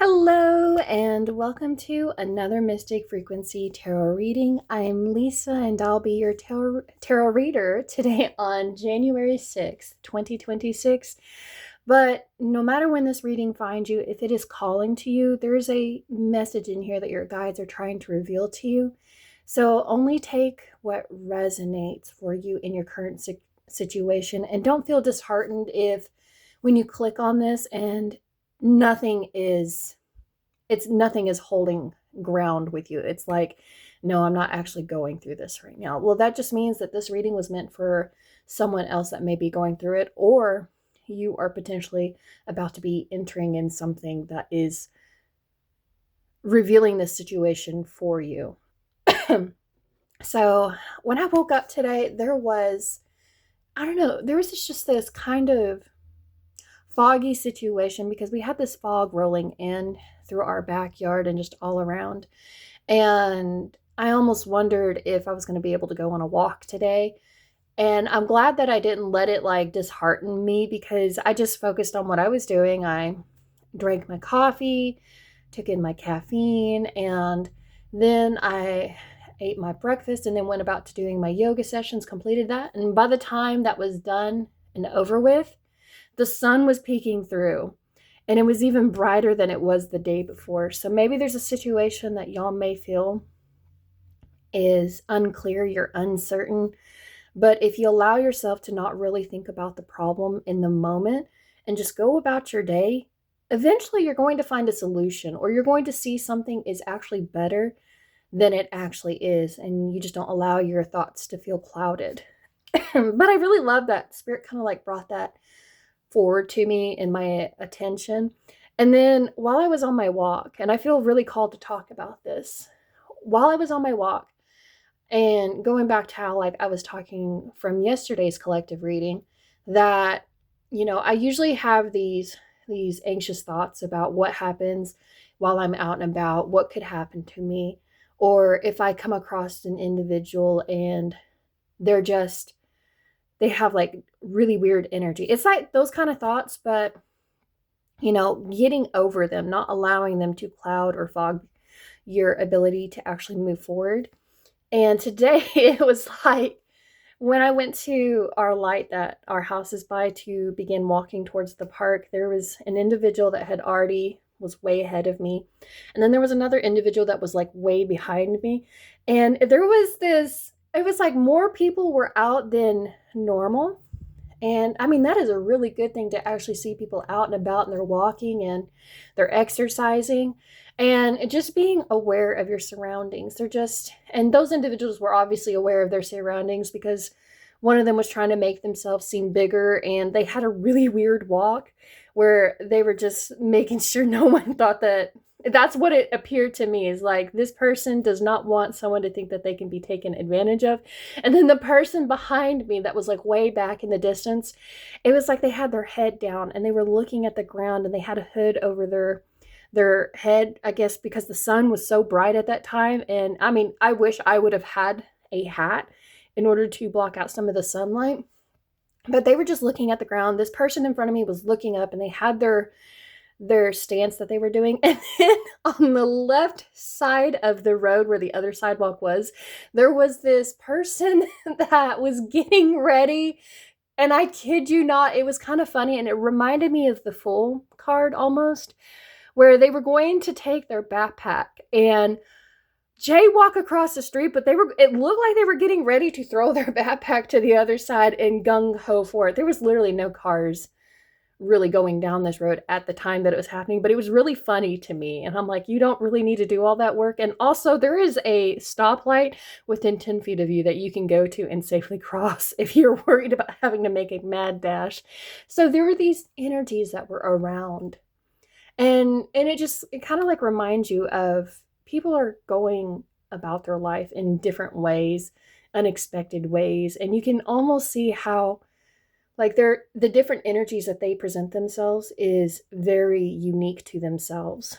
Hello and welcome to another Mystic Frequency Tarot reading. I'm Lisa and I'll be your tarot reader today on January 6th, 2026. But no matter when this reading finds you, if it is calling to you, there's a message in here that your guides are trying to reveal to you. So only take what resonates for you in your current situation, and don't feel disheartened if when you click on this and nothing is nothing is holding ground with you. It's like, no, I'm not actually going through this right now. Well, that just means that this reading was meant for someone else that may be going through it, or you are potentially about to be entering in something that is revealing this situation for you. So when I woke up today, there was just this kind of foggy situation because we had this fog rolling in through our backyard and just all around. And I almost wondered if I was going to be able to go on a walk today. And I'm glad that I didn't let it dishearten me, because I just focused on what I was doing. I drank my coffee, took in my caffeine, and then I ate my breakfast and then went about to doing my yoga sessions, completed that. And by the time that was done and over with, the sun was peeking through, and it was even brighter than it was the day before. So maybe there's a situation that y'all may feel is unclear, you're uncertain. But if you allow yourself to not really think about the problem in the moment and just go about your day, eventually you're going to find a solution, or you're going to see something is actually better than it actually is, and you just don't allow your thoughts to feel clouded. But I really love that Spirit kind of brought that forward to me in my attention. And then while I was on my walk, and I feel really called to talk about this, while I was on my walk, and going back to how I was talking from yesterday's collective reading, that I usually have these anxious thoughts about what happens while I'm out and about, what could happen to me, or if I come across an individual and they have really weird energy. It's like those kind of thoughts, but getting over them, not allowing them to cloud or fog your ability to actually move forward. And today it was like when I went to our light that our house is by to begin walking towards the park, there was an individual that was way ahead of me. And then there was another individual that was way behind me. And it was like more people were out than normal. And I mean, that is a really good thing to actually see people out and about, and they're walking and they're exercising and just being aware of your surroundings. And those individuals were obviously aware of their surroundings, because one of them was trying to make themselves seem bigger, and they had a really weird walk where they were just making sure no one thought that's what it appeared to me, is like, this person does not want someone to think that they can be taken advantage of. And then the person behind me that was way back in the distance, it was like they had their head down and they were looking at the ground, and they had a hood over their head, I guess because the sun was so bright at that time. And I mean, I wish I would have had a hat in order to block out some of the sunlight. But they were just looking at the ground. This person in front of me was looking up, and they had their stance that they were doing. And then on the left side of the road where the other sidewalk was, there was this person that was getting ready. And I kid you not, it was kind of funny, and it reminded me of the Fool card almost, where they were going to take their backpack and jaywalk across the street, but it looked like they were getting ready to throw their backpack to the other side and gung-ho for it. There was literally no cars really going down this road at the time that it was happening, but it was really funny to me. And I'm like, you don't really need to do all that work. And also, there is a stoplight within 10 feet of you that you can go to and safely cross if you're worried about having to make a mad dash. So there were these energies that were around. And it kind of reminds you of people are going about their life in different ways, unexpected ways. And you can almost see how the different energies that they present themselves is very unique to themselves.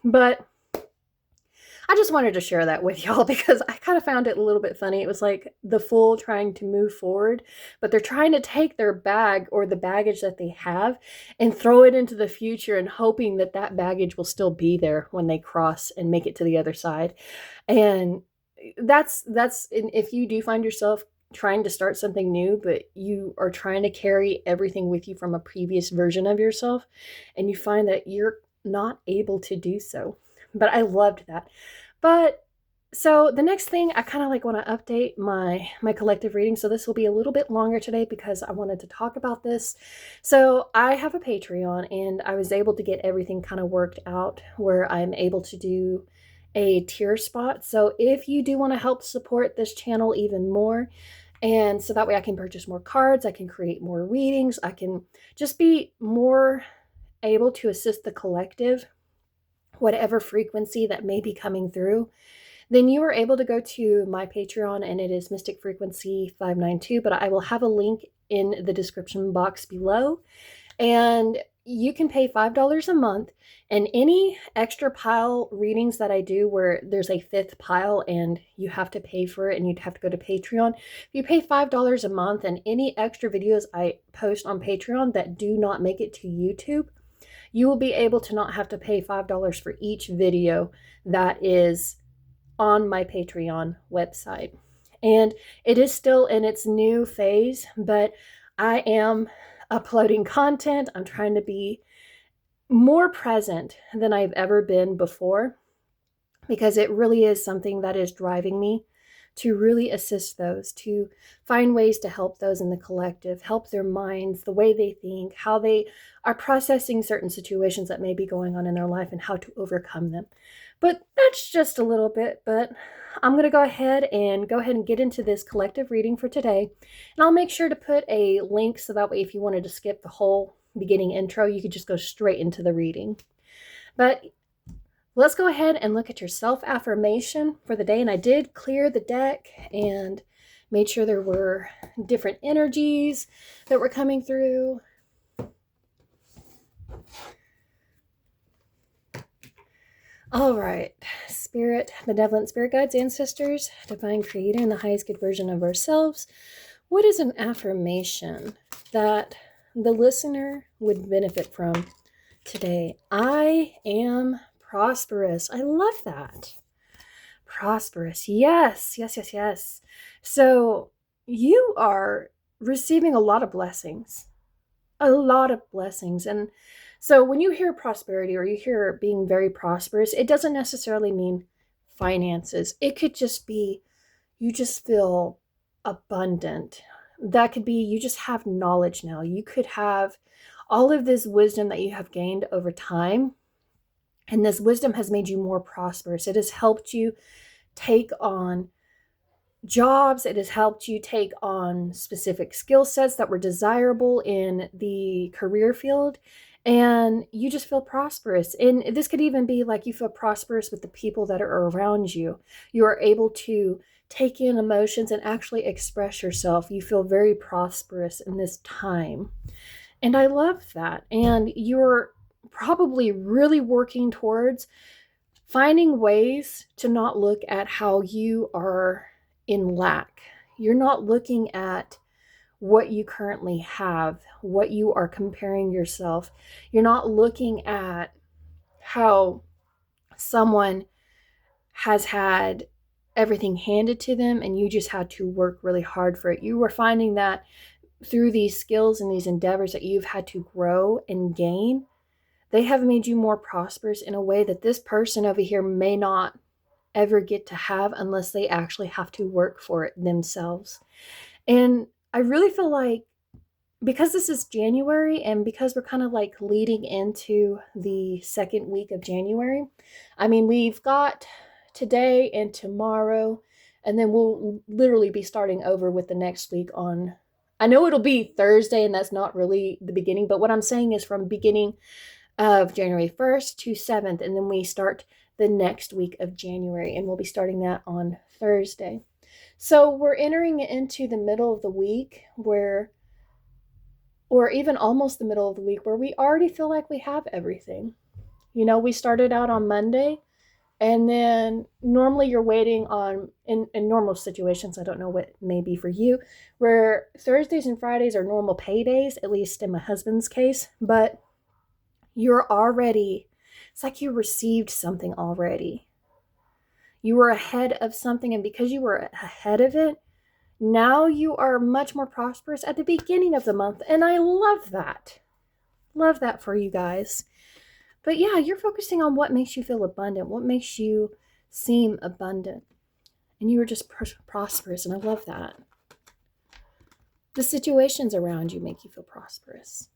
But I just wanted to share that with y'all because I kind of found it a little bit funny. It was like the fool trying to move forward, but they're trying to take their bag or the baggage that they have and throw it into the future and hoping that that baggage will still be there when they cross and make it to the other side. And that's and if you do find yourself trying to start something new, but you are trying to carry everything with you from a previous version of yourself, and you find that you're not able to do so. But I loved that. But so the next thing I kind of like want to update my collective reading. So this will be a little bit longer today because I wanted to talk about this. So I have a Patreon and I was able to get everything kind of worked out where I'm able to do a tier spot. So if you do want to help support this channel even more, and so that way I can purchase more cards, I can create more readings, I can just be more able to assist the collective, whatever frequency that may be coming through, then you are able to go to my Patreon, and it is Mystic Frequency 592, but I will have a link in the description box below. And you can pay $5 a month, and any extra pile readings that I do where there's a fifth pile and you have to pay for it and you'd have to go to Patreon, if you pay $5 a month, and any extra videos I post on Patreon that do not make it to YouTube, you will be able to not have to pay $5 for each video that is on my Patreon website. And it is still in its new phase, but I am uploading content. I'm trying to be more present than I've ever been before because it really is something that is driving me to really assist those, to find ways to help those in the collective, help their minds, the way they think, how they are processing certain situations that may be going on in their life and how to overcome them. But that's just a little bit, but I'm going to go ahead and get into this collective reading for today. And I'll make sure to put a link so that way if you wanted to skip the whole beginning intro, you could just go straight into the reading. But let's go ahead and look at your self-affirmation for the day. And I did clear the deck and made sure there were different energies that were coming through. All right, Spirit, benevolent spirit guides, ancestors, divine creator, and the highest good version of ourselves. What is an affirmation that the listener would benefit from today? I am prosperous. I love that. Prosperous. Yes, yes, yes, yes. So you are receiving a lot of blessings. A lot of blessings. And so when you hear prosperity or you hear being very prosperous, it doesn't necessarily mean finances. It could just be you just feel abundant. That could be you just have knowledge now. You could have all of this wisdom that you have gained over time. And this wisdom has made you more prosperous. It has helped you take on jobs. It has helped you take on specific skill sets that were desirable in the career field. And you just feel prosperous. And this could even be like you feel prosperous with the people that are around you. You are able to take in emotions and actually express yourself. You feel very prosperous in this time. And I love that. And you're probably really working towards finding ways to not look at how you are in lack. You're not looking at what you currently have, what you are comparing yourself. You're not looking at how someone has had everything handed to them and you just had to work really hard for it. You were finding that through these skills and these endeavors that you've had to grow and gain, they have made you more prosperous in a way that this person over here may not ever get to have unless they actually have to work for it themselves. And I really feel like because this is January and because we're kind of like leading into the second week of January, I mean, we've got today and tomorrow, and then we'll literally be starting over with the next week on, I know it'll be Thursday and that's not really the beginning, but what I'm saying is from beginning of January 1st to 7th, and then we start the next week of January, and we'll be starting that on Thursday. So we're entering into the middle of the week where, or even almost the middle of the week, where we already feel like we have everything. You know, we started out on Monday And then normally you're waiting on, in normal situations, I don't know what may be for you, where Thursdays and Fridays are normal paydays, at least in my husband's case, but you're already, it's like you received something already. You were ahead of something, and because you were ahead of it, now you are much more prosperous at the beginning of the month. And I love that. Love that for you guys. But yeah, you're focusing on what makes you feel abundant, what makes you seem abundant. And you are just prosperous, and I love that. The situations around you make you feel prosperous.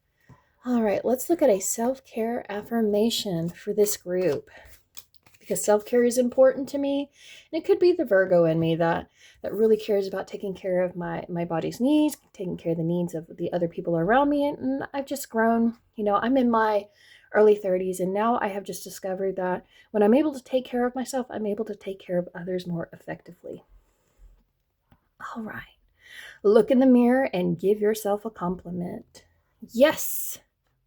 All right, let's look at a self-care affirmation for this group, because self-care is important to me. And it could be the Virgo in me that really cares about taking care of my body's needs, taking care of the needs of the other people around me. And I've just grown. I'm in my early 30s, and now I have just discovered that when I'm able to take care of myself, I'm able to take care of others more effectively. All right. Look in the mirror and give yourself a compliment. Yes,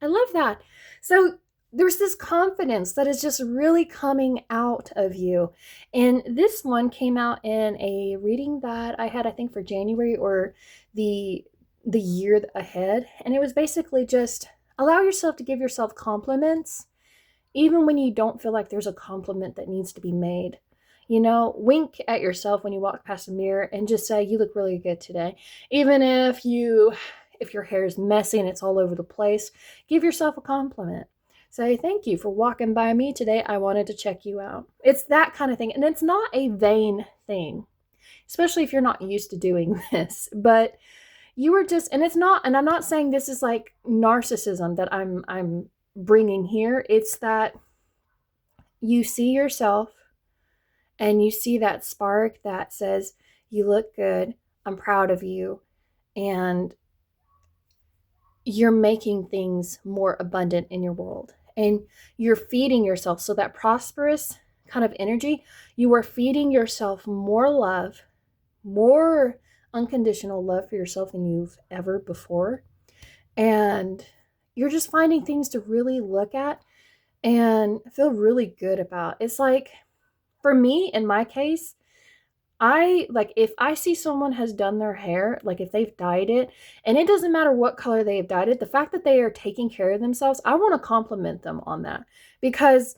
I love that. So there's this confidence that is just really coming out of you. And this one came out in a reading that I had, I think, for January or the year ahead. And it was basically just allow yourself to give yourself compliments, even when you don't feel like there's a compliment that needs to be made. Wink at yourself when you walk past the mirror and just say, you look really good today. Even if your hair is messy and it's all over the place, give yourself a compliment. Say, thank you for walking by me today. I wanted to check you out. It's that kind of thing. And it's not a vain thing, especially if you're not used to doing this. But you were just, and it's not, and I'm not saying this is like narcissism that I'm bringing here. It's that you see yourself and you see that spark that says, you look good, I'm proud of you, and you're making things more abundant in your world. And you're feeding yourself. So that prosperous kind of energy, you are feeding yourself more love, more unconditional love for yourself than you've ever before. And you're just finding things to really look at and feel really good about. It's like, for me, in my case, if I see someone has done their hair, like if they've dyed it, and it doesn't matter what color they've dyed it, the fact that they are taking care of themselves, I want to compliment them on that, because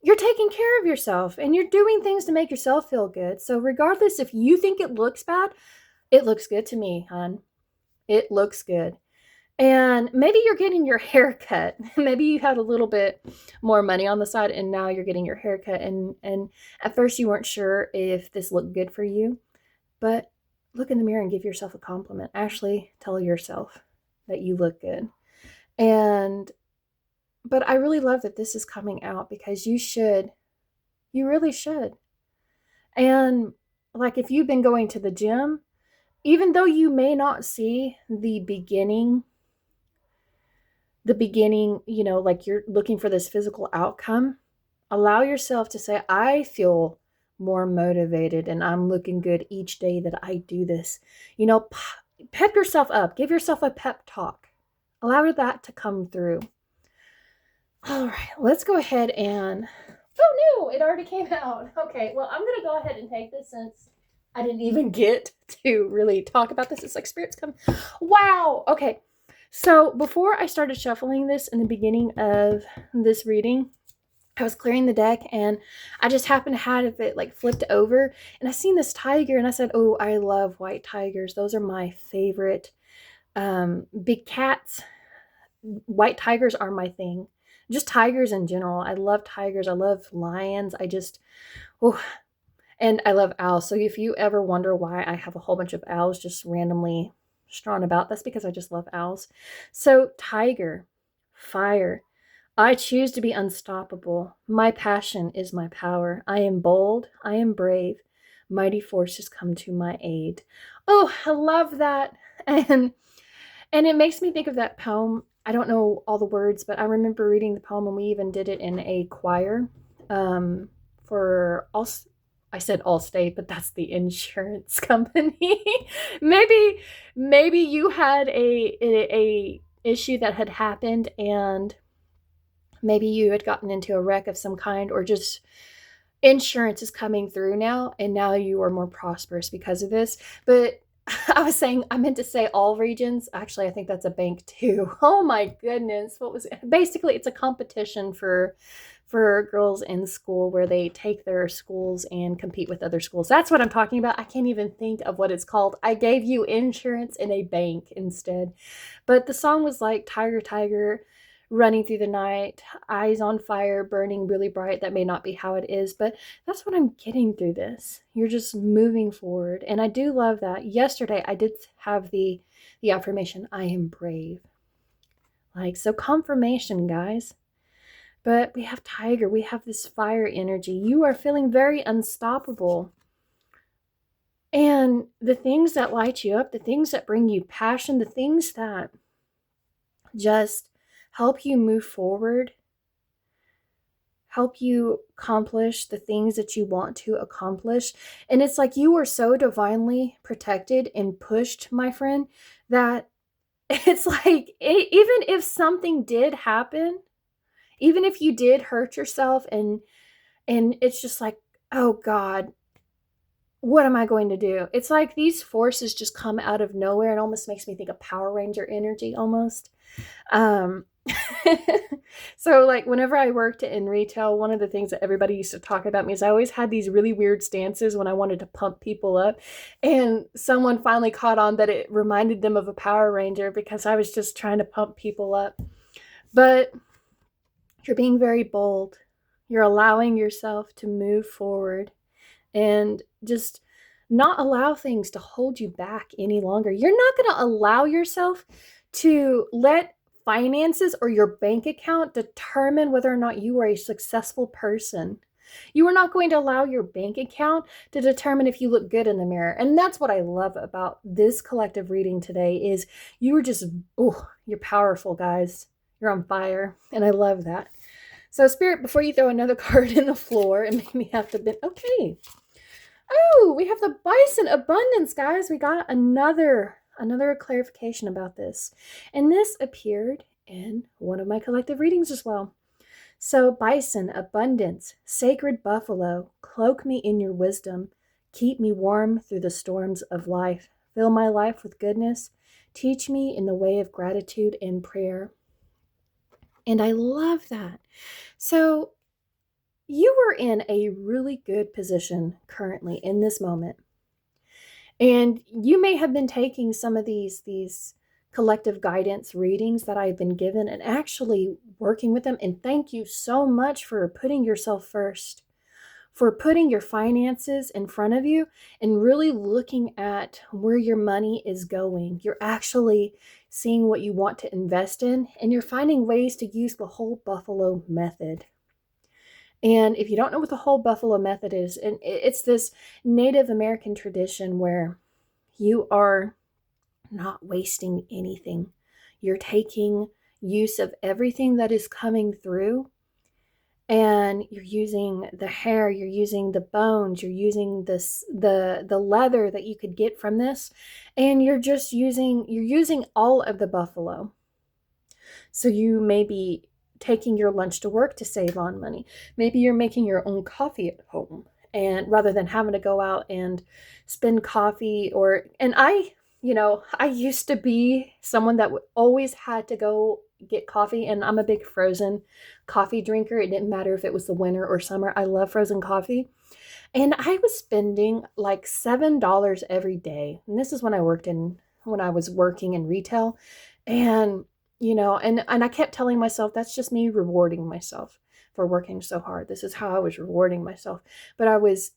you're taking care of yourself and you're doing things to make yourself feel good. So regardless if you think it looks bad, it looks good to me, hon. It looks good. And maybe you're getting your hair cut. Maybe you had a little bit more money on the side and now you're getting your hair cut. And at first you weren't sure if this looked good for you. But look in the mirror and give yourself a compliment. Actually, tell yourself that you look good. But I really love that this is coming out, because you really should. And like if you've been going to the gym, even though you may not see the beginning, like you're looking for this physical outcome, allow yourself to say, I feel more motivated and I'm looking good each day that I do this. Pep yourself up, give yourself a pep talk, allow that to come through. All right, let's go ahead and, oh no, it already came out. Okay, well, I'm going to go ahead and take this since I didn't even get to really talk about this. It's like spirits come. Wow. Okay. So before I started shuffling this in the beginning of this reading, I was clearing the deck and I just happened to have it like flipped over, and I seen this tiger and I said, oh, I love white tigers. Those are my favorite big cats. White tigers are my thing. Just tigers in general. I love tigers. I love lions. And I love owls. So if you ever wonder why I have a whole bunch of owls just randomly strewn about, that's because I just love owls. So tiger, fire. I choose to be unstoppable. My passion is my power. I am bold. I am brave. Mighty forces come to my aid. Oh, I love that. And it makes me think of that poem. I don't know all the words, but I remember reading the poem, and we even did it in a choir for all. I said Allstate, but that's the insurance company. maybe you had a issue that had happened, and Maybe you had gotten into a wreck of some kind, or just insurance is coming through now, and now you are more prosperous because of this. But I meant to say all regions. Actually, I think that's a bank too. Oh my goodness. What was it? Basically, it's a competition for girls in school where they take their schools and compete with other schools. That's what I'm talking about. I can't even think of what it's called. I gave you insurance in a bank instead. But the song was like Tiger, Tiger, running through the night, eyes on fire, burning really bright. That may not be how it is, but that's what I'm getting through this. You're just moving forward. And I do love that. Yesterday I did have the affirmation, I am brave. Like, so confirmation, guys. But we have Tiger, we have this fire energy. You are feeling very unstoppable. And the things that light you up, the things that bring you passion, the things that just help you move forward, help you accomplish the things that you want to accomplish. And it's like you are so divinely protected and pushed, my friend, that it's like, even if something did happen, even if you did hurt yourself, and it's just like, oh God, what am I going to do? It's like these forces just come out of nowhere. It almost makes me think of Power Ranger energy almost. Um, so like whenever I worked in retail, one of the things that everybody used to talk about me is I always had these really weird stances when I wanted to pump people up. And someone finally caught on that it reminded them of a Power Ranger because I was just trying to pump people up. But you're being very bold. You're allowing yourself to move forward and just not allow things to hold you back any longer. You're not going to allow yourself to let finances or your bank account determine whether or not you are a successful person. You are not going to allow your bank account to determine if you look good in the mirror. And that's what I love about this collective reading today is you are just, oh, you're powerful, guys. You're on fire. And I love that. So Spirit, before you throw another card in the floor and make me have to bend, okay. Oh, we have the bison abundance, guys. We got another clarification about this. And this appeared in one of my collective readings as well. So, bison, abundance, sacred buffalo, cloak me in your wisdom. Keep me warm through the storms of life. Fill my life with goodness. Teach me in the way of gratitude and prayer. And I love that. So, you are in a really good position currently in this moment. And you may have been taking some of these collective guidance readings that I've been given and actually working with them. And thank you so much for putting yourself first, for putting your finances in front of you and really looking at where your money is going. You're actually seeing what you want to invest in, and you're finding ways to use the whole buffalo method. And if you don't know what the whole buffalo method is, and it's this Native American tradition where you are not wasting anything. You're taking use of everything that is coming through, and you're using the hair, you're using the bones, you're using the leather that you could get from this, and you're using all of the buffalo. So you may be taking your lunch to work to save on money. Maybe you're making your own coffee at home, and rather than having to go out and spend coffee I used to be someone that always had to go get coffee, and I'm a big frozen coffee drinker. It didn't matter if it was the winter or summer. I love frozen coffee. And I was spending like $7 every day. And this is when I was working in retail. And and I kept telling myself that's just me rewarding myself for working so hard. This is how I was rewarding myself. But I was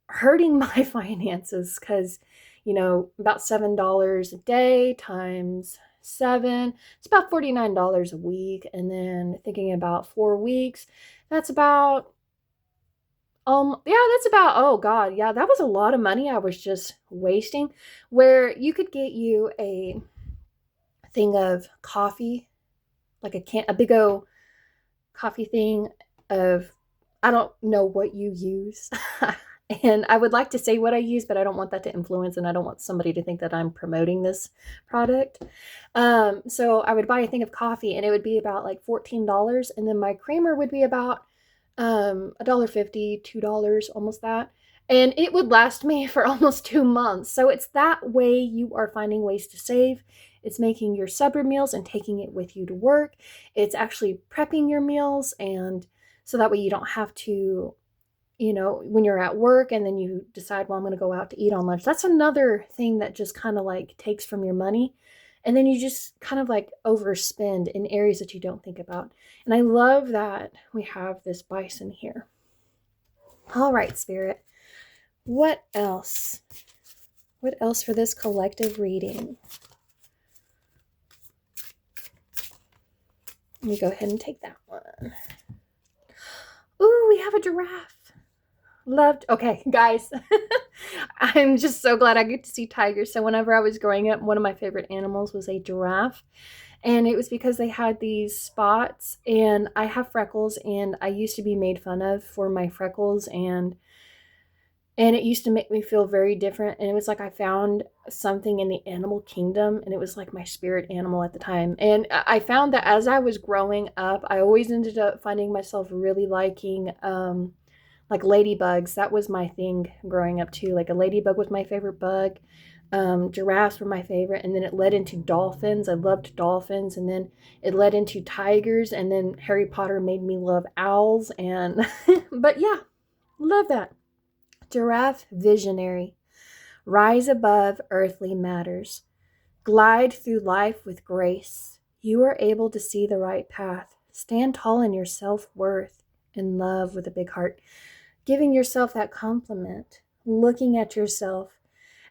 hurting my finances because, about $7 a day times 7, it's about $49 a week. And then thinking about 4 weeks, that's about, oh God, yeah, that was a lot of money I was just wasting, where you could get you a thing of coffee, like a big old coffee thing of, I don't know what you use. And I would like to say what I use, but I don't want that to influence, and I don't want somebody to think that I'm promoting this product. So I would buy a thing of coffee, and it would be about like $14, and then my creamer would be about $1.50, $2, almost that. And it would last me for almost 2 months. So it's that way you are finding ways to save. It's making your supper meals and taking it with you to work. It's actually prepping your meals, and so that way you don't have to, when you're at work and then you decide, well, I'm going to go out to eat on lunch. That's another thing that just kind of like takes from your money. And then you just kind of like overspend in areas that you don't think about. And I love that we have this bison here. All right, Spirit. What else? What else for this collective reading? Let me go ahead and take that one. Ooh, we have a giraffe. Loved. Okay, guys. I'm just so glad I get to see tigers. So whenever I was growing up, one of my favorite animals was a giraffe. And it was because they had these spots, and I have freckles, and I used to be made fun of for my freckles, and it used to make me feel very different. And it was like I found something in the animal kingdom, and it was like my spirit animal at the time. And I found that as I was growing up, I always ended up finding myself really liking like ladybugs. That was my thing growing up too. Like a ladybug was my favorite bug. Giraffes were my favorite, and then it led into dolphins. I loved dolphins, and then it led into tigers, and then Harry Potter made me love owls. And but yeah, love that. Giraffe visionary. Rise above earthly matters. Glide through life with grace. You are able to see the right path. Stand tall in your self-worth. In love with a big heart. Giving yourself that compliment. Looking at yourself.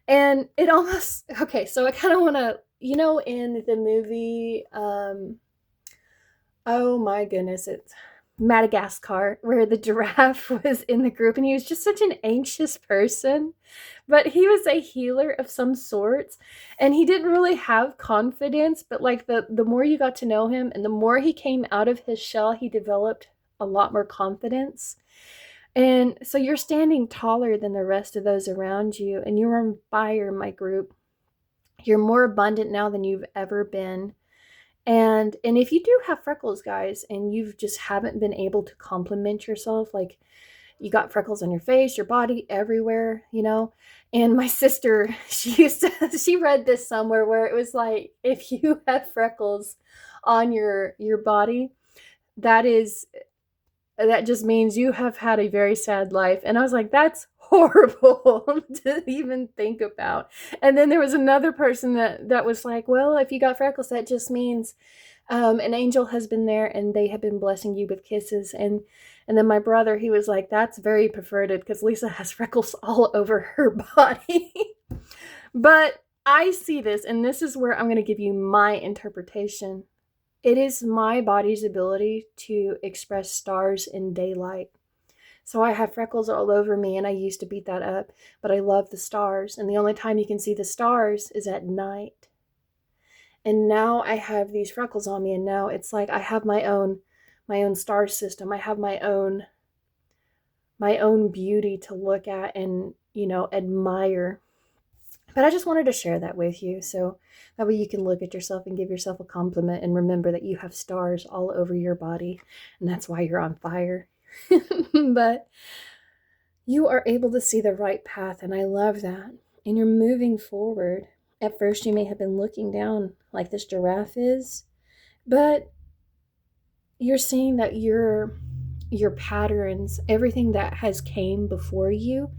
And it almost, okay, so I kind of want to, in the movie, oh my goodness, it's Madagascar, where the giraffe was in the group, and he was just such an anxious person, but he was a healer of some sorts, and he didn't really have confidence, but like the more you got to know him and the more he came out of his shell, he developed a lot more confidence. And so you're standing taller than the rest of those around you, and you're on fire, my group. You're more abundant now than you've ever been. And if you do have freckles, guys, and you just haven't been able to compliment yourself, like you got freckles on your face, your body, everywhere, And my sister, she read this somewhere where it was like, if you have freckles on your body, that just means you have had a very sad life. And I was like, that's horrible to even think about. And then there was another person that was like, well, if you got freckles, that just means an angel has been there and they have been blessing you with kisses. And then my brother, he was like, that's very perverted because Lisa has freckles all over her body. But I see this, and this is where I'm going to give you my interpretation. It is my body's ability to express stars in daylight. So I have freckles all over me, and I used to beat that up, but I love the stars. And the only time you can see the stars is at night. And now I have these freckles on me, and now it's like I have my own star system. I have my own beauty to look at and, admire. But I just wanted to share that with you, so that way you can look at yourself and give yourself a compliment and remember that you have stars all over your body, and that's why you're on fire. But you are able to see the right path, and I love that. And you're moving forward. At first, you may have been looking down like this giraffe is, but you're seeing that your patterns, everything that has came before you,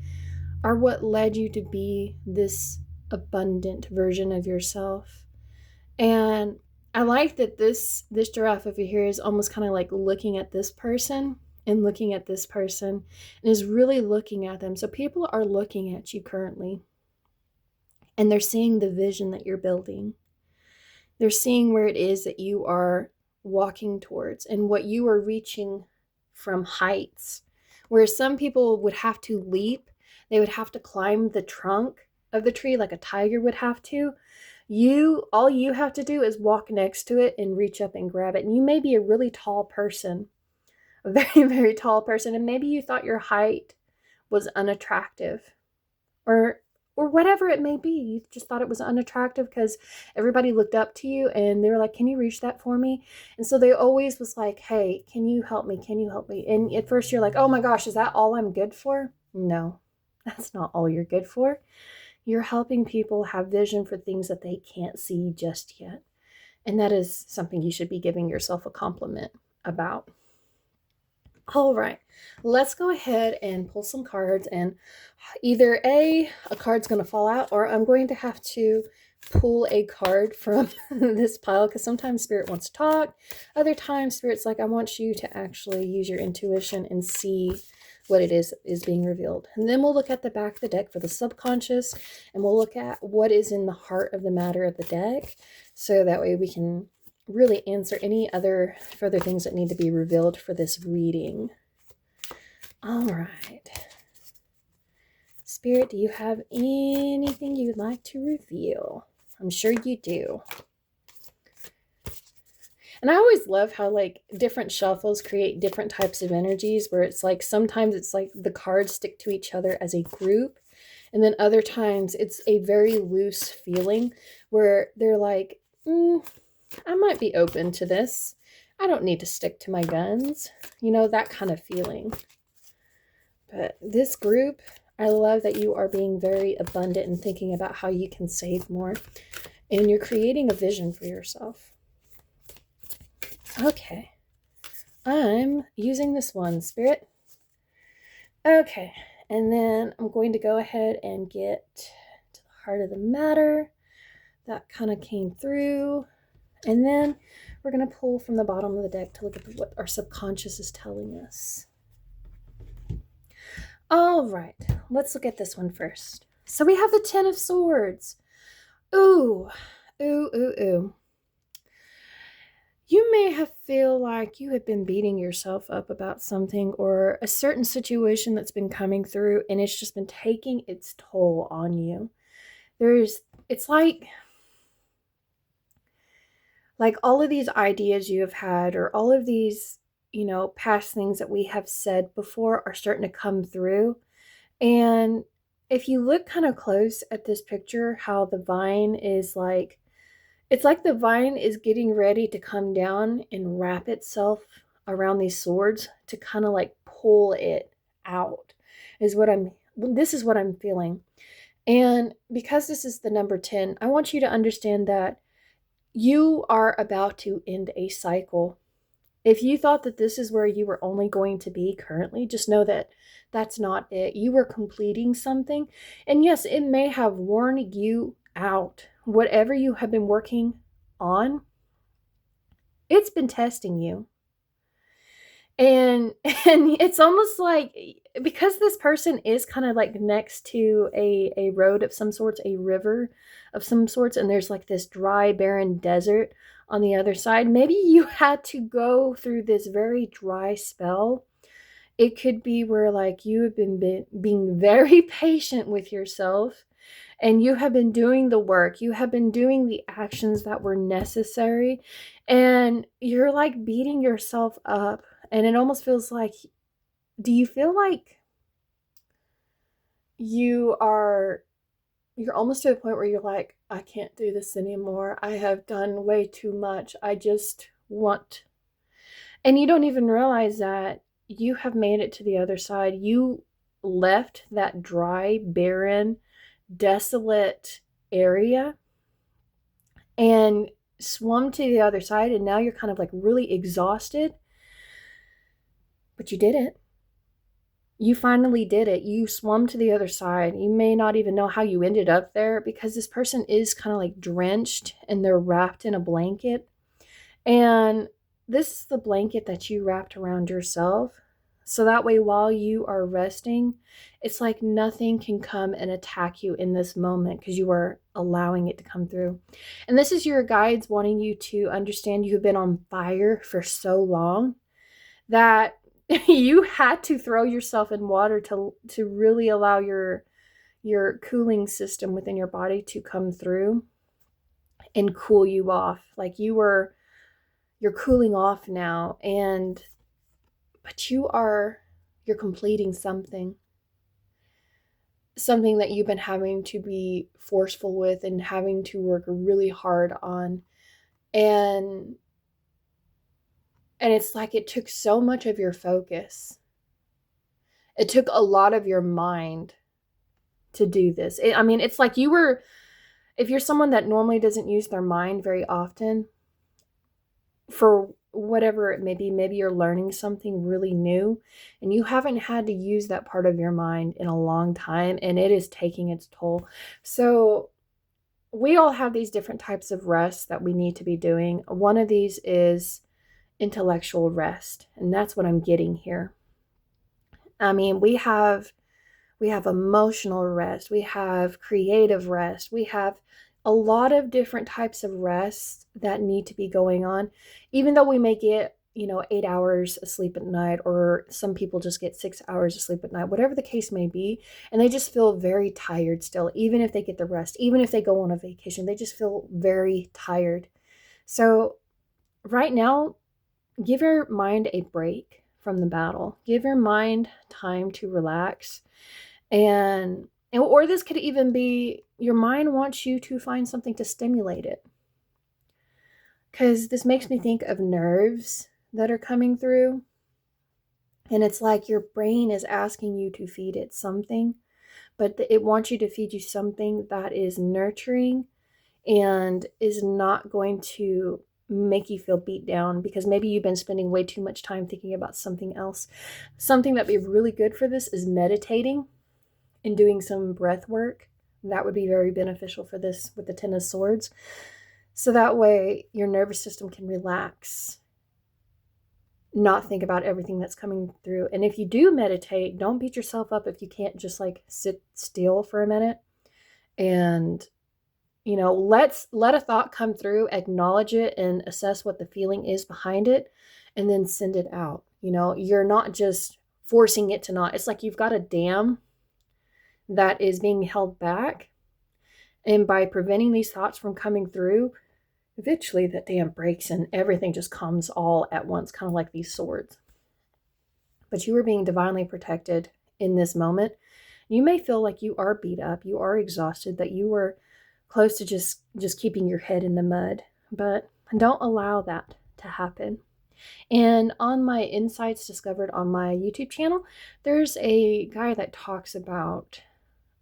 are what led you to be this abundant version of yourself. And I like that this giraffe over here is almost kind of like looking at this person and looking at this person and is really looking at them. So people are looking at you currently, and they're seeing the vision that you're building. They're seeing where it is that you are walking towards and what you are reaching from heights. Where some people would have to leap, they would have to climb the trunk of the tree like a tiger would have to. All you have to do is walk next to it and reach up and grab it. And you may be a really tall person, a very, very tall person, and maybe you thought your height was unattractive, or whatever it may be. You just thought it was unattractive because everybody looked up to you and they were like, can you reach that for me? And so they always was like, hey, can you help me? Can you help me? And at first you're like, oh my gosh, is that all I'm good for? No, that's not all you're good for. You're helping people have vision for things that they can't see just yet. And that is something you should be giving yourself a compliment about. All right, let's go ahead and pull some cards, and either a card's going to fall out, or I'm going to have to pull a card from this pile, because sometimes Spirit wants to talk. Other times Spirit's like, I want you to actually use your intuition and see what it is being revealed. And then we'll look at the back of the deck for the subconscious, and we'll look at what is in the heart of the matter of the deck, so that way we can really answer any other further things that need to be revealed for this reading. All right. Spirit, do you have anything you'd like to reveal? I'm sure you do. And I always love how like different shuffles create different types of energies, where it's like sometimes it's like the cards stick to each other as a group, and then other times it's a very loose feeling where they're like, I might be open to this. I don't need to stick to my guns. You know, that kind of feeling. But this group, I love that you are being very abundant and thinking about how you can save more. And you're creating a vision for yourself. Okay. I'm using this one, Spirit. Okay. And then I'm going to go ahead and get to the heart of the matter. That kind of came through. And then we're going to pull from the bottom of the deck to look at what our subconscious is telling us. All right, let's look at this one first. So we have the Ten of Swords. Ooh. You may have feel like you have been beating yourself up about something, or a certain situation that's been coming through, and it's just been taking its toll on you. It's like all of these ideas you have had, or all of these, past things that we have said before are starting to come through. And if you look kind of close at this picture, how the vine is like, it's like the vine is getting ready to come down and wrap itself around these swords to kind of like pull it out, this is what I'm feeling. And because this is the number 10, I want you to understand that you are about to end a cycle. If you thought that this is where you were only going to be currently, just know that that's not it. You were completing something. And yes, it may have worn you out. Whatever you have been working on, it's been testing you. And it's almost like, because this person is kind of like next to a road of some sorts, a river of some sorts, and there's like this dry, barren desert on the other side. Maybe you had to go through this very dry spell. It could be where like you have been being very patient with yourself, and you have been doing the work. You have been doing the actions that were necessary, and you're like beating yourself up. And it almost feels like, do you feel like you're almost to a point where you're like, I can't do this anymore. I have done way too much. I just want. And you don't even realize that you have made it to the other side. You left that dry, barren, desolate area and swum to the other side. And now you're kind of like really exhausted. But you did it. You finally did it. You swum to the other side. You may not even know how you ended up there, because this person is kind of like drenched and they're wrapped in a blanket. And this is the blanket that you wrapped around yourself. So that way, while you are resting, it's like nothing can come and attack you in this moment, because you are allowing it to come through. And this is your guides wanting you to understand you have been on fire for so long that you had to throw yourself in water to really allow your cooling system within your body to come through and cool you off. Like you're cooling off now, but you're completing something. something that you've been having to be forceful with and having to work really hard on. And it's like it took so much of your focus. It took a lot of your mind to do this. I mean, it's like you were, if you're someone that normally doesn't use their mind very often, for whatever it may be, maybe you're learning something really new and you haven't had to use that part of your mind in a long time, and it is taking its toll. So we all have these different types of rest that we need to be doing. One of these is intellectual rest, and that's what I'm getting here. I mean, we have emotional rest, we have creative rest, we have a lot of different types of rest that need to be going on. Even though we may get, 8 hours of sleep at night, or some people just get 6 hours of sleep at night, whatever the case may be, and they just feel very tired still, even if they get the rest, even if they go on a vacation, they just feel very tired. So, right now, give your mind a break from the battle, give your mind time to relax. And or this could even be your mind wants you to find something to stimulate it. Because this makes me think of nerves that are coming through. And it's like your brain is asking you to feed it something, but it wants you to feed you something that is nurturing and is not going to make you feel beat down, because maybe you've been spending way too much time thinking about something else. Something that'd be really good for this is meditating and doing some breath work. That would be very beneficial for this with the Ten of Swords. So that way your nervous system can relax, not think about everything that's coming through. And if you do meditate, don't beat yourself up if you can't just like sit still for a minute and let a thought come through, acknowledge it and assess what the feeling is behind it, and then send it out. You're not just forcing it to not. It's like you've got a dam that is being held back. And by preventing these thoughts from coming through, eventually that dam breaks and everything just comes all at once, kind of like these swords. But you are being divinely protected in this moment. You may feel like you are beat up, you are exhausted, that you were close to just keeping your head in the mud. But don't allow that to happen. And on my Insights Discovered on my YouTube channel, there's a guy that talks about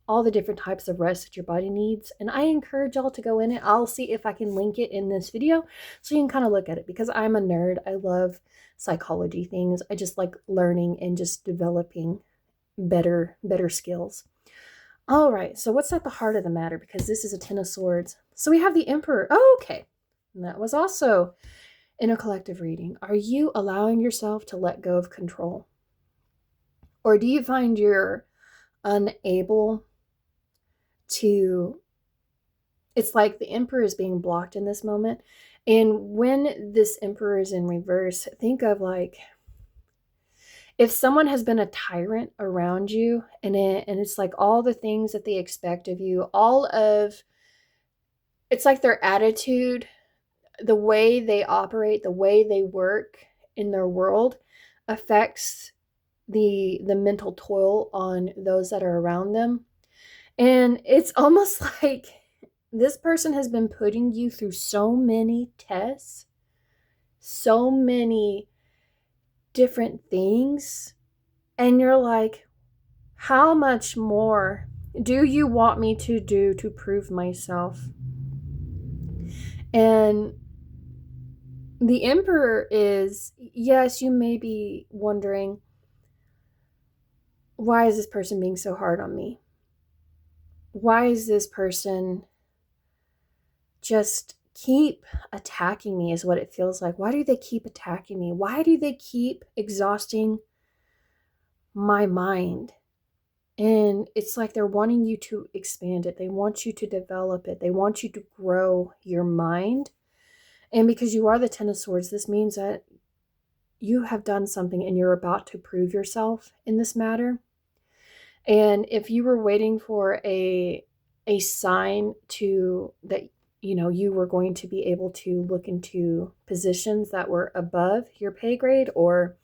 all the different types of rest that your body needs. And I encourage y'all to go in it. I'll see if I can link it in this video so you can kind of look at it, because I'm a nerd. I love psychology things. I just like learning and just developing better skills. All right, so what's at the heart of the matter? Because this is a Ten of Swords. So we have the Emperor. Oh, okay. And that was also in a collective reading. Are you allowing yourself to let go of control? Or do you find you're unable to, it's like the Emperor is being blocked in this moment. And when this Emperor is in reverse, think of like if someone has been a tyrant around you, and it's like all the things that they expect of you, it's like their attitude, the way they operate, the way they work in their world affects the mental toll on those that are around them. And it's almost like this person has been putting you through so many tests, so many different things. And you're like, how much more do you want me to do to prove myself? And the Emperor is, yes, you may be wondering, why is this person being so hard on me? Why is this person just keep attacking me, is what it feels like. Why do they keep attacking me? Why do they keep exhausting my mind? And it's like they're wanting you to expand it. They want you to develop it. They want you to grow your mind. And because you are the Ten of Swords, this means that you have done something and you're about to prove yourself in this matter. And if you were waiting for a sign to that, you were going to be able to look into positions that were above your pay grade, or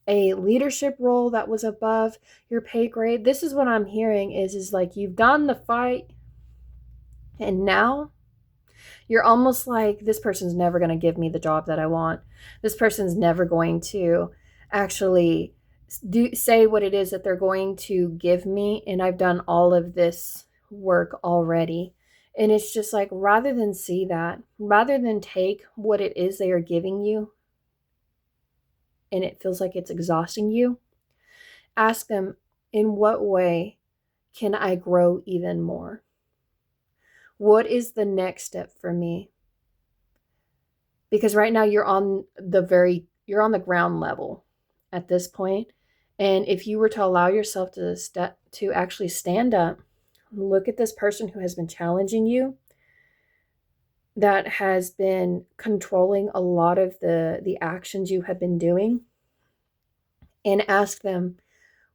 a leadership role that was above your pay grade. This is what I'm hearing is like you've done the fight and now you're almost like, this person's never going to give me the job that I want. This person's never going to actually say what it is that they're going to give me. And I've done all of this work already. And it's just like, rather than see that, rather than take what it is they are giving you and it feels like it's exhausting you, ask them, in what way can I grow even more? What is the next step for me? Because right now you're on the ground level at this point. And if you were to allow yourself to actually stand up, look at this person who has been challenging you, that has been controlling a lot of the actions you have been doing, and ask them,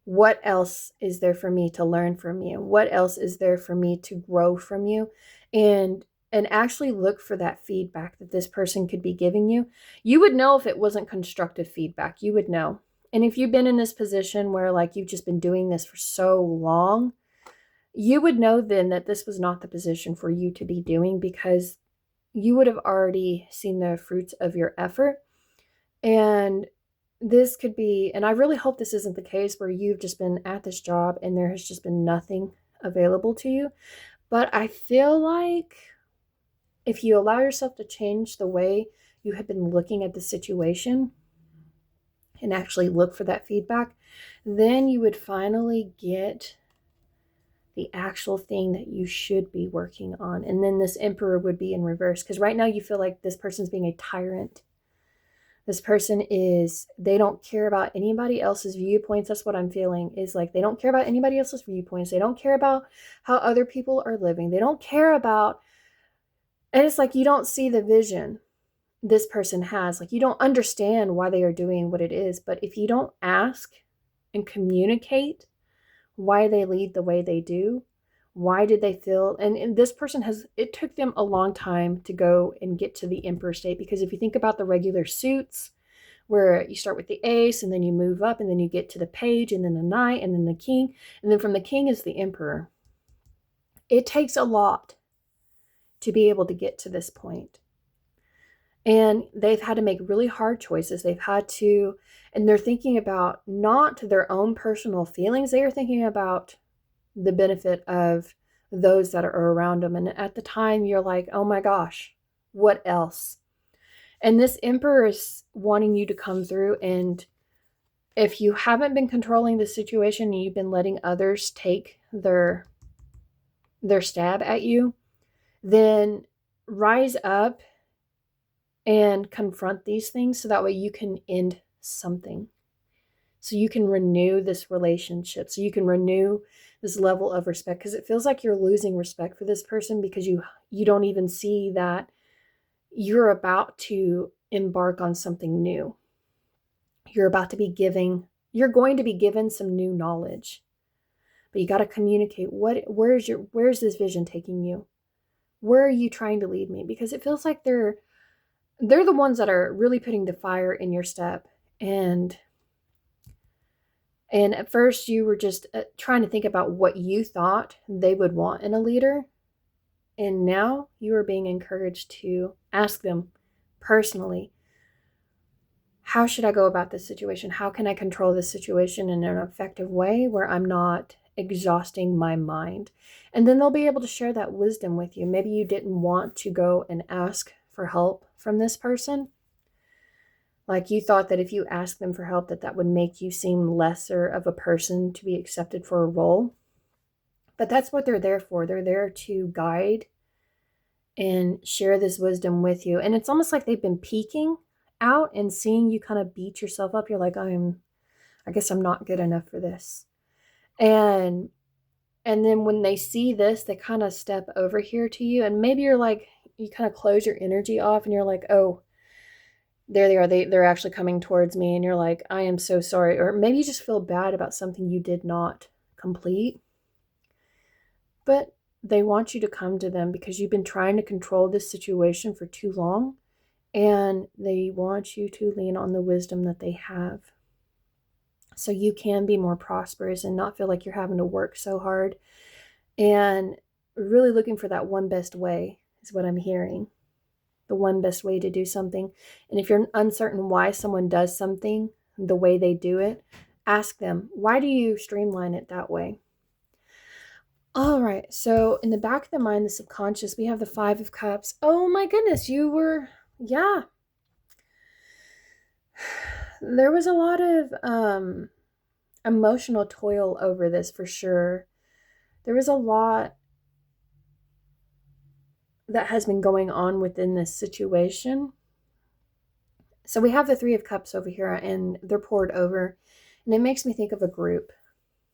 what else is there for me to learn from you? What else is there for me to grow from you? And actually look for that feedback that this person could be giving you. You would know if it wasn't constructive feedback. You would know. And if you've been in this position where like you've just been doing this for so long, you would know then that this was not the position for you to be doing, because you would have already seen the fruits of your effort. And this could be, and I really hope this isn't the case where you've just been at this job and there has just been nothing available to you. But I feel like if you allow yourself to change the way you have been looking at the situation and actually look for that feedback, then you would finally get the actual thing that you should be working on. And then this emperor would be in reverse, because right now you feel like this person's being a tyrant. This person they don't care about anybody else's viewpoints. That's what I'm feeling, is like they don't care about anybody else's viewpoints. They don't care about how other people are living. They don't care about, and it's like you don't see the vision this person has. Like you don't understand why they are doing what it is. But if you don't ask and communicate why they lead the way they do, why did they feel, and this person it took them a long time to go and get to the emperor state. Because if you think about the regular suits, where you start with the ace and then you move up and then you get to the page and then the knight and then the king, and then from the king is the emperor. It takes a lot to be able to get to this point. And they've had to make really hard choices. And they're thinking about not their own personal feelings. They are thinking about the benefit of those that are around them. And at the time you're like, oh my gosh, what else? And this emperor is wanting you to come through. And if you haven't been controlling the situation and you've been letting others take their stab at you, then rise up and confront these things so that way you can end something. So you can renew this relationship. So you can renew this level of respect, because it feels like you're losing respect for this person because you don't even see that you're about to embark on something new. You're going to be given some new knowledge. But you got to communicate, where's this vision taking you? Where are you trying to lead me? Because it feels like they're the ones that are really putting the fire in your step. And at first you were just trying to think about what you thought they would want in a leader. And now you are being encouraged to ask them personally, how should I go about this situation? How can I control this situation in an effective way where I'm not exhausting my mind? And then they'll be able to share that wisdom with you. Maybe you didn't want to go and ask for help from this person. Like you thought that if you asked them for help, that would make you seem lesser of a person to be accepted for a role. But that's what they're there for. They're there to guide and share this wisdom with you. And it's almost like they've been peeking out and seeing you kind of beat yourself up. You're like, I guess I'm not good enough for this. And then when they see this, they kind of step over here to you. And maybe you're like, you kind of close your energy off and you're like, oh, there they are. They're actually coming towards me. And you're like, I am so sorry. Or maybe you just feel bad about something you did not complete. But they want you to come to them because you've been trying to control this situation for too long. And they want you to lean on the wisdom that they have. so you can be more prosperous and not feel like you're having to work so hard. And really looking for that one best way is what I'm hearing. The one best way to do something. And if you're uncertain why someone does something the way they do it, ask them, why do you streamline it that way? All right, so in the back of the mind, the subconscious, we have the Five of Cups. Oh my goodness, yeah. There was a lot of emotional toil over this for sure. There was a lot that has been going on within this situation. So we have the Three of Cups over here, and they're poured over, and it makes me think of a group,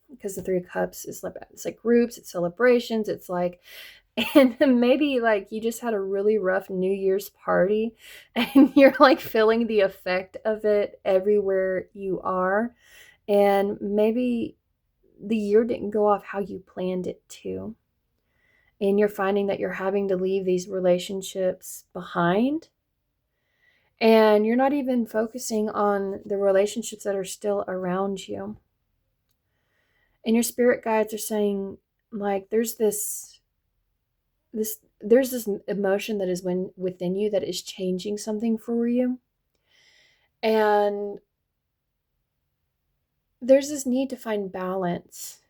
because the Three of Cups is like, it's like groups, it's celebrations, it's like, and maybe like you just had a really rough New Year's party and you're like feeling the effect of it everywhere you are, and maybe the year didn't go off how you planned it to, and you're finding that you're having to leave these relationships behind, and you're not even focusing on the relationships that are still around you. And your spirit guides are saying, like, there's this emotion that is within you that is changing something for you. And there's this need to find balance.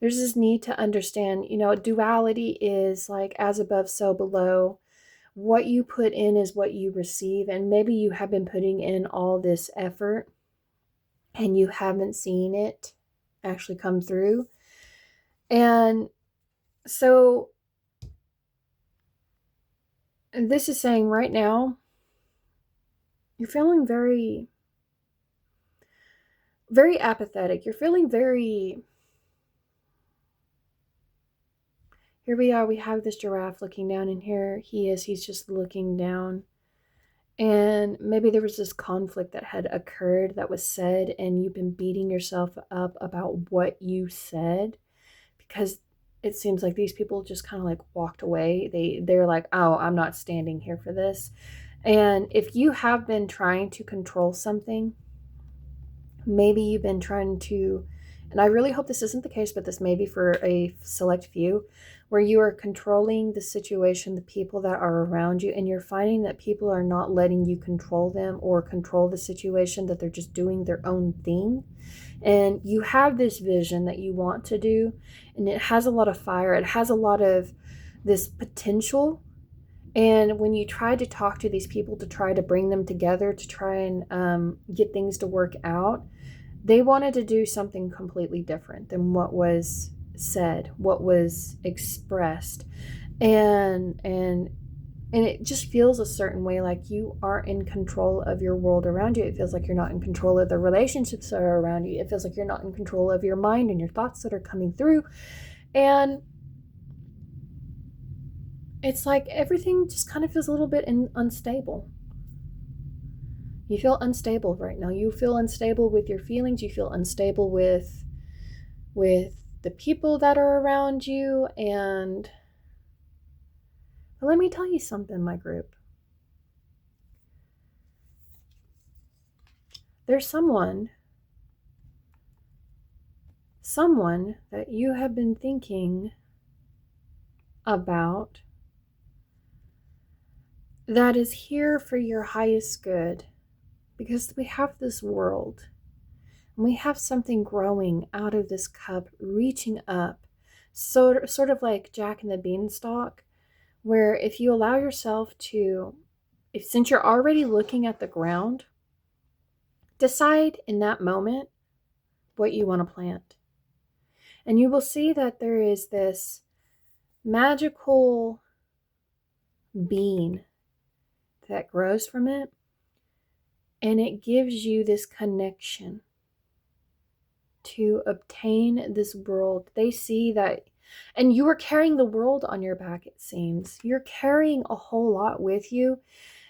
There's this need to understand, duality is like as above, so below. What you put in is what you receive. And maybe you have been putting in all this effort and you haven't seen it actually come through. And so this is saying right now, you're feeling very, very apathetic. You're feeling very, here we are, we have this giraffe looking down, and here he's just looking down. And maybe there was this conflict that had occurred that was said, and you've been beating yourself up about what you said, because it seems like these people just kind of like walked away. They're like, oh, I'm not standing here for this. And if you have been trying to control something, maybe you've been trying to, and I really hope this isn't the case, but this may be for a select few, where you are controlling the situation, the people that are around you, and you're finding that people are not letting you control them or control the situation, that they're just doing their own thing. And you have this vision that you want to do, and it has a lot of fire. It has a lot of this potential. And when you try to talk to these people to try to bring them together, to try and get things to work out, they wanted to do something completely different than what was said, what was expressed. And it just feels a certain way, like you aren't in control of your world around you. It feels like you're not in control of the relationships that are around you. It feels like you're not in control of your mind and your thoughts that are coming through. And it's like everything just kind of feels a little bit unstable. You feel unstable right now. You feel unstable with your feelings. You feel unstable with the people that are around you. And let me tell you something, my group. There's someone that you have been thinking about that is here for your highest good, because we have this world and we have something growing out of this cup, reaching up, sort of like Jack and the Beanstalk, where if you allow yourself to, since you're already looking at the ground, decide in that moment what you want to plant. And you will see that there is this magical bean that grows from it, and it gives you this connection to obtain this world. They see that, and you are carrying the world on your back, it seems. You're carrying a whole lot with you,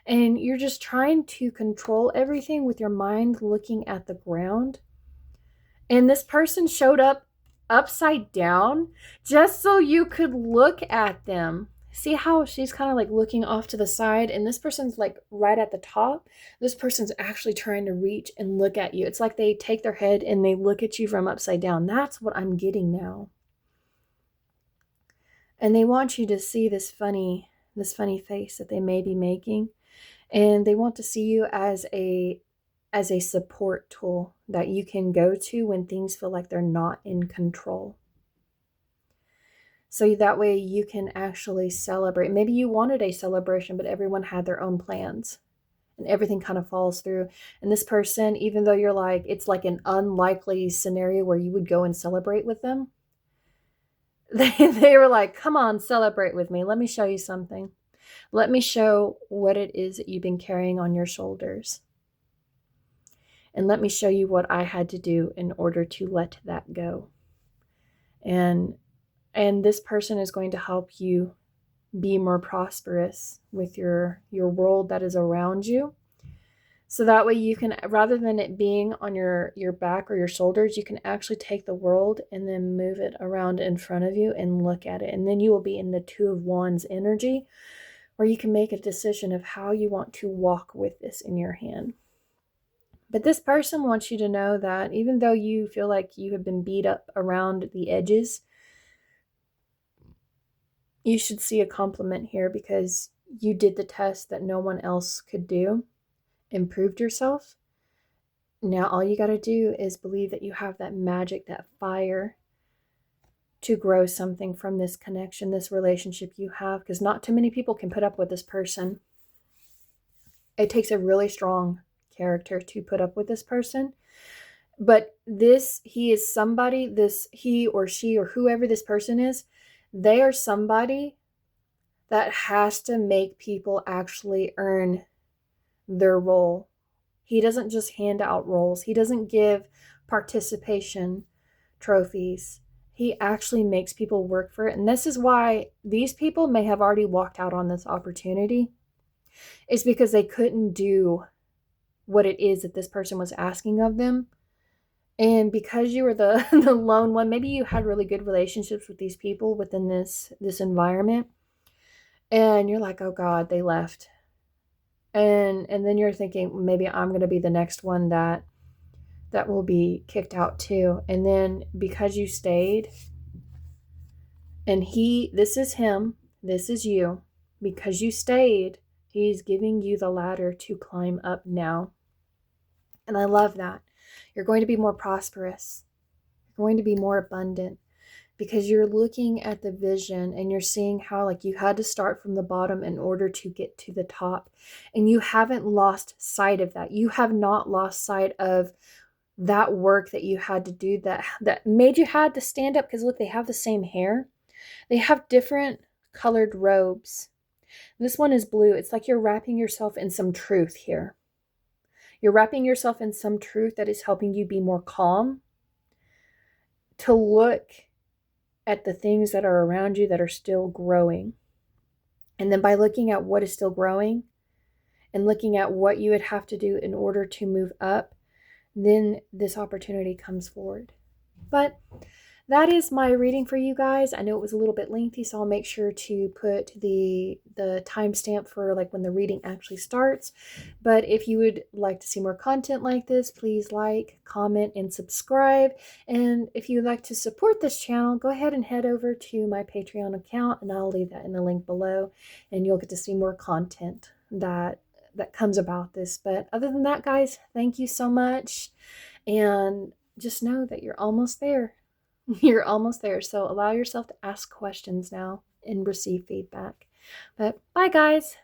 and you're just trying to control everything with your mind looking at the ground. And this person showed up upside down just so you could look at them See how she's kind of like looking off to the side, and this person's like right at the top. This person's actually trying to reach and look at you. It's like they take their head and they look at you from upside down. That's what I'm getting now. And they want you to see this funny face that they may be making, and they want to see you as a support tool that you can go to when things feel like they're not in control. So that way you can actually celebrate. Maybe you wanted a celebration, but everyone had their own plans and everything kind of falls through. And this person, even though you're like, it's like an unlikely scenario where you would go and celebrate with them, they were like, come on, celebrate with me. Let me show you something. Let me show what it is that you've been carrying on your shoulders. And let me show you what I had to do in order to let that go. And this person is going to help you be more prosperous with your world that is around you. So that way you can, rather than it being on your back or your shoulders, you can actually take the world and then move it around in front of you and look at it. And then you will be in the Two of Wands energy, where you can make a decision of how you want to walk with this in your hand. But this person wants you to know that even though you feel like you have been beat up around the edges, you should see a compliment here because you did the test that no one else could do, improved yourself. Now all you got to do is believe that you have that magic, that fire to grow something from this connection, this relationship you have, because not too many people can put up with this person. It takes a really strong character to put up with this person. But he is somebody, he or she or whoever this person is, they are somebody that has to make people actually earn their role. He doesn't just hand out roles. He doesn't give participation trophies. He actually makes people work for it. And this is why these people may have already walked out on this opportunity. It's because they couldn't do what it is that this person was asking of them. And because you were the lone one, maybe you had really good relationships with these people within this environment. And you're like, oh God, they left. And then you're thinking, maybe I'm going to be the next one that will be kicked out too. And then because you stayed, and this is him, this is you, because you stayed, he's giving you the ladder to climb up now. And I love that. You're going to be more prosperous. You're going to be more abundant because you're looking at the vision and you're seeing how like you had to start from the bottom in order to get to the top. And you haven't lost sight of that. You have not lost sight of that work that you had to do that made you had to stand up, because look, they have the same hair. They have different colored robes. This one is blue. It's like you're wrapping yourself in some truth here. You're wrapping yourself in some truth that is helping you be more calm, to look at the things that are around you that are still growing. And then by looking at what is still growing and looking at what you would have to do in order to move up, then this opportunity comes forward. But that is my reading for you guys. I know it was a little bit lengthy, so I'll make sure to put the timestamp for like when the reading actually starts. But if you would like to see more content like this, please like, comment, and subscribe. And if you'd like to support this channel, go ahead and head over to my Patreon account, and I'll leave that in the link below, and you'll get to see more content that comes about this. But other than that, guys, thank you so much, and just know that you're almost there. You're almost there. So allow yourself to ask questions now and receive feedback. But bye, guys.